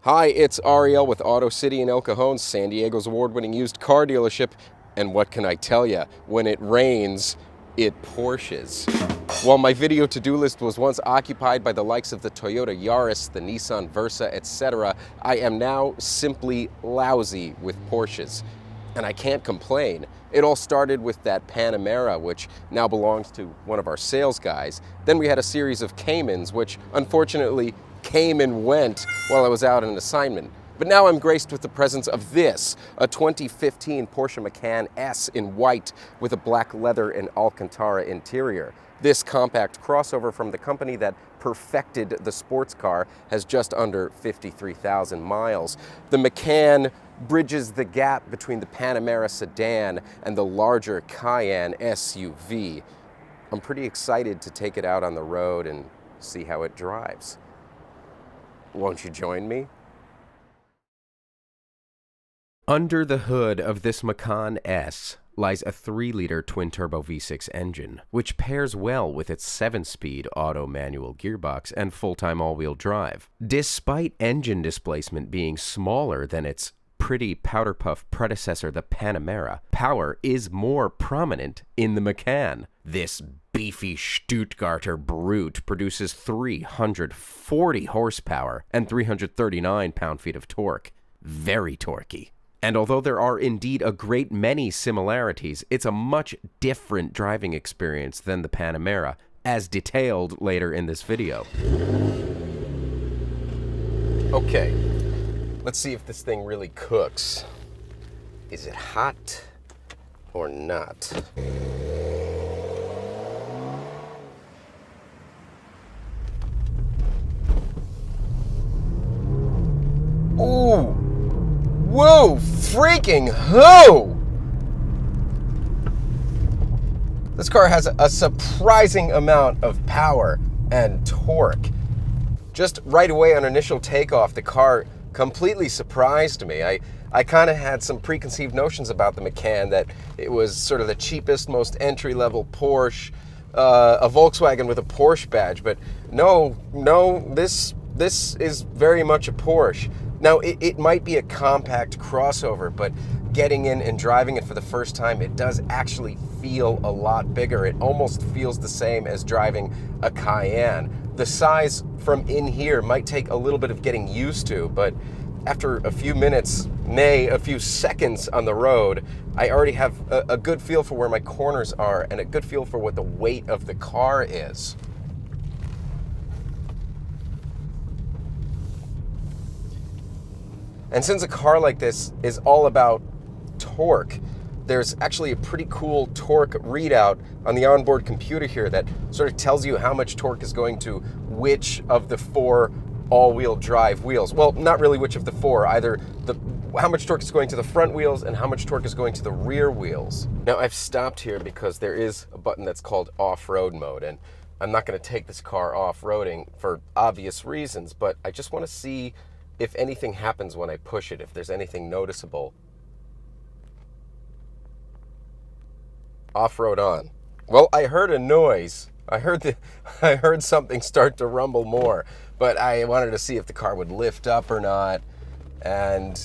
Hi, it's Ariel with Auto City in El Cajon, San Diego's award-winning used car dealership. And what can I tell you? When it rains, it Porsches. While my video to-do list was once occupied by the likes of the Toyota Yaris, the Nissan Versa, etc., I am now simply lousy with Porsches. And I can't complain. It all started with that Panamera, which now belongs to one of our sales guys. Then we had a series of Caymans, which unfortunately came and went while I was out on an assignment. But now I'm graced with the presence of this, a 2015 Porsche Macan S in white with a black leather and Alcantara interior. This compact crossover from the company that perfected the sports car has just under 53,000 miles. The Macan bridges the gap between the Panamera sedan and the larger Cayenne SUV. I'm pretty excited to take it out on the road and see how it drives. Won't you join me? Under the hood of this Macan S lies a 3-liter twin-turbo V6 engine, which pairs well with its 7-speed auto-manual gearbox and full-time all-wheel drive. Despite engine displacement being smaller than its pretty powder puff predecessor, the Panamera, power is more prominent in the Macan. This beefy Stuttgarter brute produces 340 horsepower and 339 pound-feet of torque. Very torquey. And although there are indeed a great many similarities, it's a much different driving experience than the Panamera, as detailed later in this video. Okay, let's see if this thing really cooks. Is it hot or not? Ooh! Whoa, freaking who! This car has a surprising amount of power and torque. Just right away on initial takeoff, the car completely surprised me. I kind of had some preconceived notions about the Macan, that it was sort of the cheapest, most entry-level Porsche, a Volkswagen with a Porsche badge, but no, this is very much a Porsche. Now, it might be a compact crossover, but getting in and driving it for the first time, it does actually feel a lot bigger. It almost feels the same as driving a Cayenne. The size from in here might take a little bit of getting used to, but after a few minutes, nay, a few seconds on the road, I already have a good feel for where my corners are and a good feel for what the weight of the car is. And since a car like this is all about torque, there's actually a pretty cool torque readout on the onboard computer here that sort of tells you how much torque is going to which of the 4 all-wheel drive wheels. Well, not really which of the 4, either how much torque is going to the front wheels and how much torque is going to the rear wheels. Now, I've stopped here because there is a button that's called off-road mode, and I'm not going to take this car off-roading for obvious reasons, but I just want to see if anything happens when I push it, if there's anything noticeable. Off-road on. Well, I heard a noise. I heard something start to rumble more, but I wanted to see if the car would lift up or not. And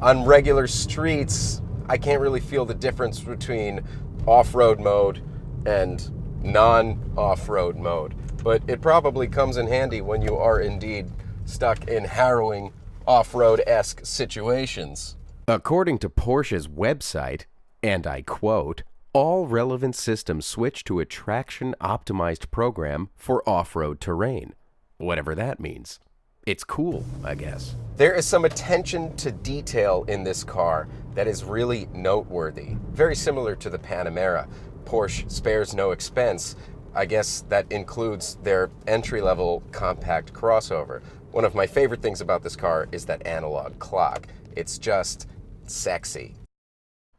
on regular streets, I can't really feel the difference between off-road mode and non-off-road mode. But it probably comes in handy when you are indeed stuck in harrowing off-road-esque situations. According to Porsche's website, and I quote, "All relevant systems switch to a traction-optimized program for off-road terrain." Whatever that means. It's cool, I guess. There is some attention to detail in this car that is really noteworthy. Very similar to the Panamera. Porsche spares no expense. I guess that includes their entry-level compact crossover. One of my favorite things about this car is that analog clock. It's just sexy.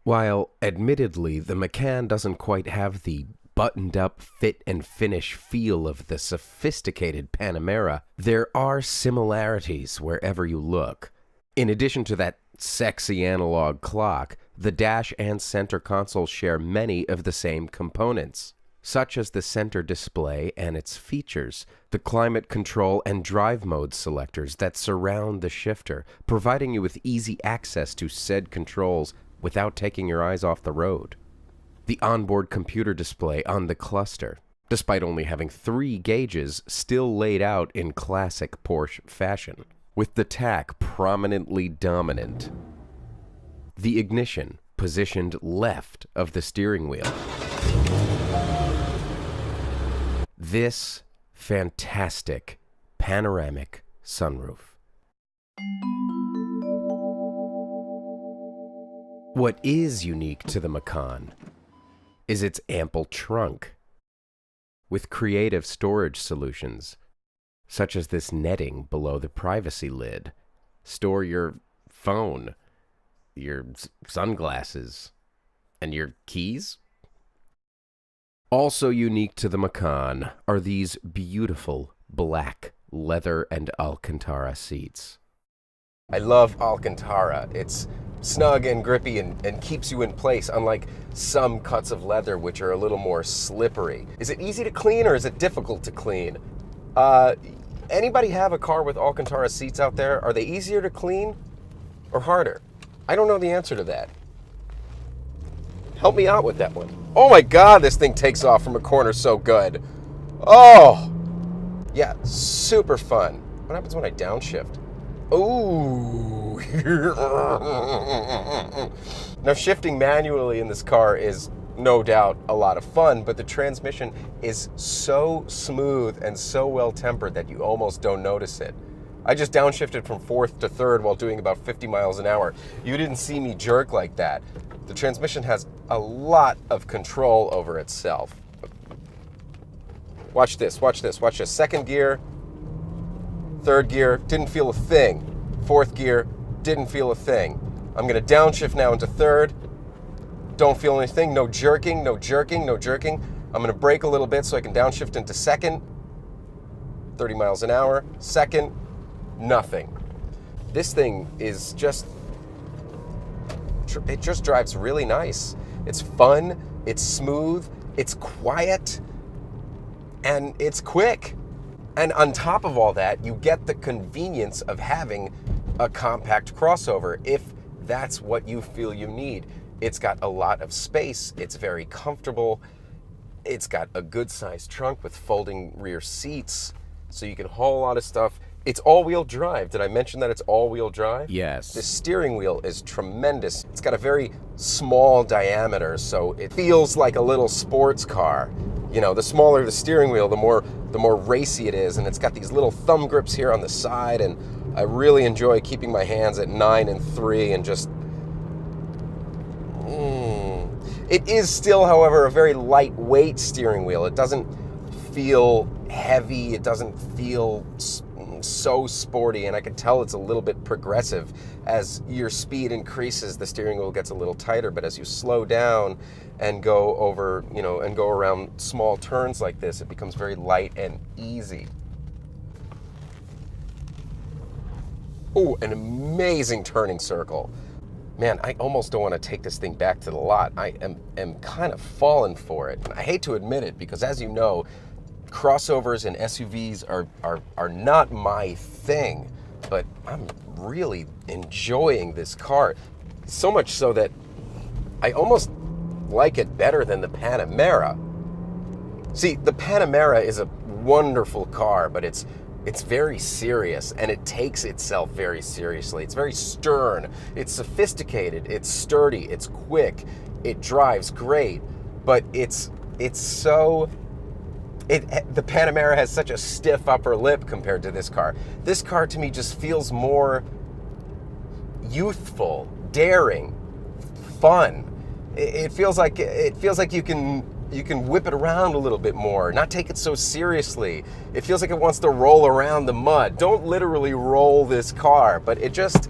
While, admittedly, the Macan doesn't quite have the buttoned-up fit and finish feel of the sophisticated Panamera, there are similarities wherever you look. In addition to that sexy analog clock, the dash and center console share many of the same components. such as the center display and its features, the climate control and drive mode selectors that surround the shifter, providing you with easy access to said controls without taking your eyes off the road. The onboard computer display on the cluster, despite only having 3 gauges, still laid out in classic Porsche fashion, with the tach prominently dominant. The ignition positioned left of the steering wheel. This fantastic panoramic sunroof. What is unique to the Macan is its ample trunk, with creative storage solutions, such as this netting below the privacy lid. Store your phone, your sunglasses, and your keys. Also unique to the Macan are these beautiful black leather and Alcantara seats. I love Alcantara. It's snug and grippy and keeps you in place, unlike some cuts of leather which are a little more slippery. Is it easy to clean or is it difficult to clean? Anybody have a car with Alcantara seats out there? Are they easier to clean or harder? I don't know the answer to that. Help me out with that one. Oh my God, this thing takes off from a corner so good. Oh, yeah, super fun. What happens when I downshift? Ooh. Now, shifting manually in this car is no doubt a lot of fun, but the transmission is so smooth and so well tempered that you almost don't notice it. I just downshifted from 4th to 3rd while doing about 50 miles an hour. You didn't see me jerk like that. The transmission has a lot of control over itself. Watch this, watch this, watch this. 2nd gear, 3rd gear, didn't feel a thing. 4th gear, didn't feel a thing. I'm gonna downshift now into 3rd. Don't feel anything, no jerking, no jerking, no jerking. I'm gonna brake a little bit so I can downshift into 2nd. 30 miles an hour, 2nd, nothing. This thing is just, it just drives really nice. It's fun, it's smooth, it's quiet, and it's quick. And on top of all that, you get the convenience of having a compact crossover if that's what you feel you need. It's got a lot of space, it's very comfortable, it's got a good sized trunk with folding rear seats, so you can haul a lot of stuff. It's all-wheel drive. Did I mention that it's all-wheel drive? Yes. The steering wheel is tremendous. It's got a very small diameter, so it feels like a little sports car. You know, the smaller the steering wheel, the more racy it is, and it's got these little thumb grips here on the side, and I really enjoy keeping my hands at 9 and 3 and just... It is still, however, a very lightweight steering wheel. It doesn't feel heavy. It doesn't feel so sporty, and I can tell it's a little bit progressive. As your speed increases, the steering wheel gets a little tighter, but as you slow down and go over, you know, and go around small turns like this, it becomes very light and easy. Oh, an amazing turning circle. Man, I almost don't want to take this thing back to the lot. I am kind of falling for it. And I hate to admit it, because as you know, crossovers and SUVs are not my thing, but I'm really enjoying this car. So much so that I almost like it better than the Panamera. See, the Panamera is a wonderful car, but it's very serious, and it takes itself very seriously. It's very stern, it's sophisticated, it's sturdy, it's quick, it drives great, but the Panamera has such a stiff upper lip compared to this car. This car to me just feels more youthful, daring, fun. It feels like you can whip it around a little bit more, not take it so seriously. It feels like it wants to roll around the mud. Don't literally roll this car, but it just,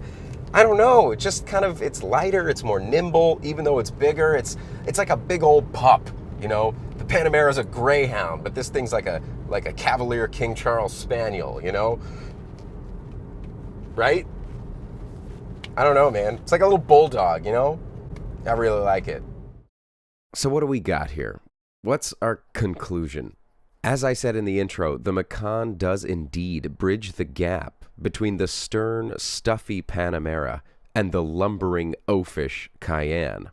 I don't know, it just kind of, it's lighter, it's more nimble, even though it's bigger. It's like a big old pup, you know? The Panamera is a greyhound, but this thing's like a Cavalier King Charles Spaniel, you know? Right? I don't know, man. It's like a little bulldog, you know? I really like it. So what do we got here? What's our conclusion? As I said in the intro, the Macan does indeed bridge the gap between the stern, stuffy Panamera and the lumbering, oafish Cayenne.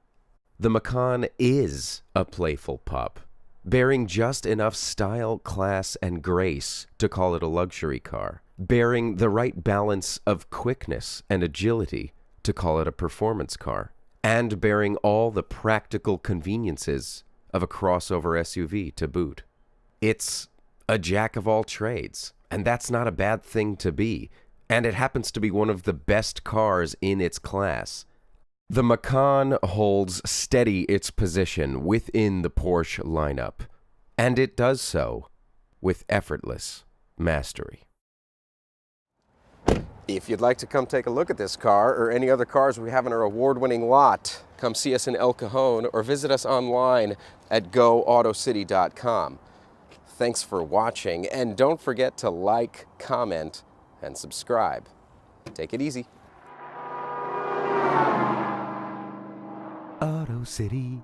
The Macan is a playful pup, bearing just enough style, class, and grace to call it a luxury car, bearing the right balance of quickness and agility to call it a performance car, and bearing all the practical conveniences of a crossover SUV to boot. It's a jack of all trades, and that's not a bad thing to be, and it happens to be one of the best cars in its class. The Macan holds steady its position within the Porsche lineup, and it does so with effortless mastery. If you'd like to come take a look at this car or any other cars we have in our award-winning lot, come see us in El Cajon or visit us online at goautocity.com. Thanks for watching, and don't forget to like, comment, and subscribe. Take it easy. Auto City.